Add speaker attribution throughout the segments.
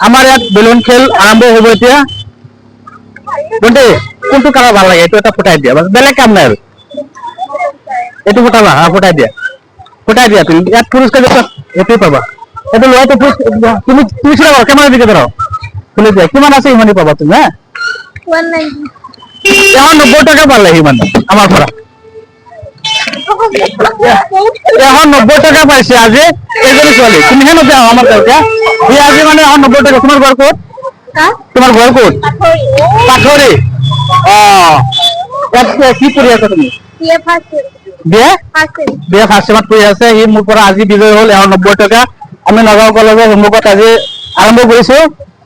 Speaker 1: আমাৰ ইয়াত বেলুন খেল আৰম্ভ হ'ব এতিয়া বন্ধু কোনটো কালাৰ ভাল লাগে এইটো এটা ফুটাই দিয়া বেলেগ কাম নাই আৰু এইটো ফুটাবা ফুটাই দিয়া তুমি ইয়াত পুৰস্কাৰ এইটোৱে পাবা এইটো লোৱাটো তুমি তুমি চিনাবা কেমেৰা দিকে ধৰা খুলি দিয়া কিমান আছে ইমানেই পাবা তুমি হা 90 টাকা পালে সিমান আমাৰ পৰা 90 টাকা পাইছে আজি এজনী ছোৱালী তুমিহে নযাও আমাৰ গাঁৱত সি আজি মানে 90 টাকা তোমাৰ ঘৰ ক'ত তোমাৰ ঘৰ ক'ত পাথৰি কি কৰি আছা তুমি বিয়া ফাৰ্ষ্ট চেমত কৰি আছে সি মোৰ পৰা আজি বিজয় হ'ল 90 টকা আমি নগাঁও কলেজৰ সন্মুখত আজি আৰম্ভ কৰিছো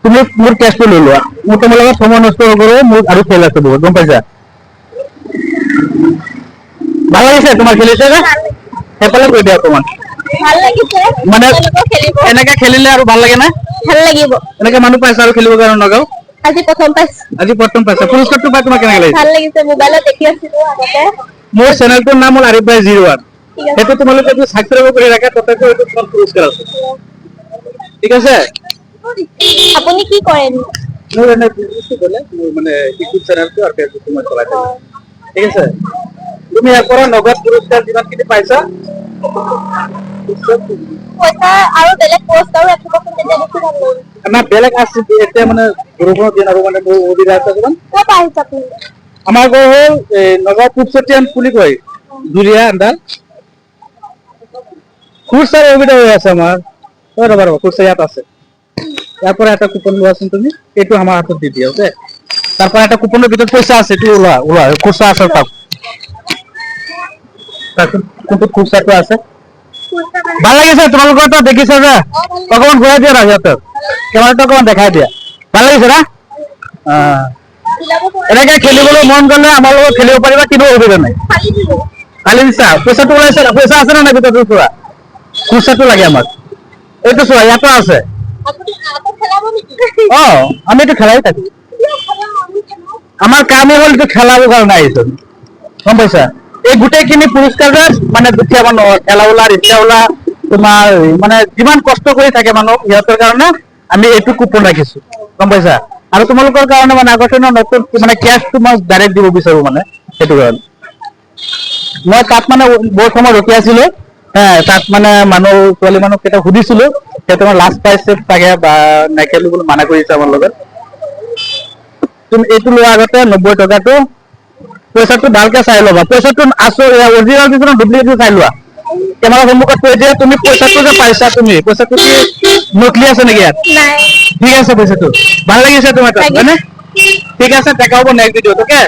Speaker 1: তুমি মোৰ কেছটো লৈ লোৱা মোৰ তোমাৰ লগত সময় নষ্ট নকৰো মোৰ আৰু খেল আছে বহুত গম পাইছা ভাল লাগিছে তোমাৰ খেলিছে না সেইফালে কৈ দিয়া অকমান মানে এনেকে খেলিলে আৰু ভাল লাগে না
Speaker 2: ভাল লাগিব
Speaker 1: এনেকে মানুহ পাইছা আৰু খেলিবৰ কাৰণে নগাঁও
Speaker 2: আজি প্ৰথম পাইছা
Speaker 1: পুৰস্কাৰটো পাই তোমাক কেনেকে লাগিছে
Speaker 2: ভাল লাগিছে মোবাইলত দেখি আছিলো আগতে
Speaker 1: মোৰ চেনেলটোৰ নাম হ'ল আৰিফ ভাই 01 সেইটো তোমালোকে যদি সাবস্ক্ৰাইব কৰি ৰাখা তথাপিও এইটো তোমাৰ পুৰস্কাৰ আছে ঠিক আছে
Speaker 2: আপুনি কি কৰে
Speaker 1: মোৰ এনে বিজনেছ কৰিলে মোৰ মানে ইউটিউব চেনেলটো আৰু ফেচবুকটো মই চলাই থাকো ঠিক আছে তুমি ইয়াৰ পৰা নগদ পুৰস্কাৰ যিমানখিনি পাইছা
Speaker 2: পইচা আৰু বেলেগ পুৰস্কাৰো ৰাখিব তেতিয়া বেছি ভাল লাগিব
Speaker 1: না বেলেগ আছে এতিয়া মানে বৰষুণৰ দিন আৰু মানে মোৰ অসুবিধা আছে অকণমান
Speaker 2: ক'ত আহিছে আপুনি
Speaker 1: আমাৰ ঘৰ হ'ল নগাঁও পূবচতীয়ান বুলি কয় জুৰিয়া আন্দাৰ খুচৰা অসুবিধা হৈ আছে আমাৰ ৰ'বা খুচৰা ইয়াত আছে ইয়াৰ পৰা এটা কুপন লোৱাচোন তুমি এইটো আমাৰ হাতত দি দিয়া অ'কে তাৰ পৰা এটা কুপনৰ ভিতৰত পইচা আছে এইটো ওলোৱা খুচৰা আছে তাক কোনটো খুচৰাটো আছে ভাল লাগিছে তোমালোকৰ তো দেখিছা যে অকণমান ঘূৰাই দিয়া না সিহঁতক কেমেৰাটো অকণমান দেখাই দিয়া ভাল লাগিছে না এনেকে খেলিবলৈ মন গ'লে আমাৰ লগত খেলিব পাৰিবা কিন্তু অসুবিধা নাই খালি দিছা পইচাটো ওলাইছে পইচা আছে না ভিতৰটো চোৱা খুচৰাটো লাগে আমাক এইটো চোৱা ইয়াতো আছে আমিতো খেলাই থাকো আমাৰ কামেই হ'ল এইটো খেলাবৰ কাৰণে আহিছো গম পাইছা এই গোটেইখিনি পুৰস্কাৰ মানে দুখীয়া মানুহ খেলা ৰিক্সাৱালা তোমাৰ মানে যিমান কষ্ট কৰি থাকে মানুহ সিহঁতৰ কাৰণে আমি এইটো কুপন ৰাখিছো গম পাইছা আৰু তোমালোকৰ কাৰণে মানে আগতে নতুন মানে কেছটো মই ডাইৰেক্ট দিব বিচাৰো মানে সেইটো কাৰণে মই তাত মানে বহুত সময় ৰখি আছিলো তাত মানে মানুহ ছোৱালী মানুহ কেইটা সুধিছিলো যে তোমাৰ লাষ্ট পাইছে চাগে বা নেখেলো বুলি মানা কৰিছে আমাৰ লগত তুমি এইটো লোৱাৰ আগতে 90 টকাটো পইচাটো ভালকে চাই ল'বা পইচাটো অৰিজিনেল কিছুমান ডুপ্লিকেট চাই লোৱা কেমেৰা সন্মুখত কৈ দিয়া তুমি পইচাটো যে পাইছা তুমি পইচাটো কি নকলি আছে নেকি ইয়াত ঠিক আছে পইচাটো ভাল লাগিছে তোমাৰ তাত হয়নে ঠিক আছে দেখা হ'ব নেক্সট ভিডিঅ'ত অ'কে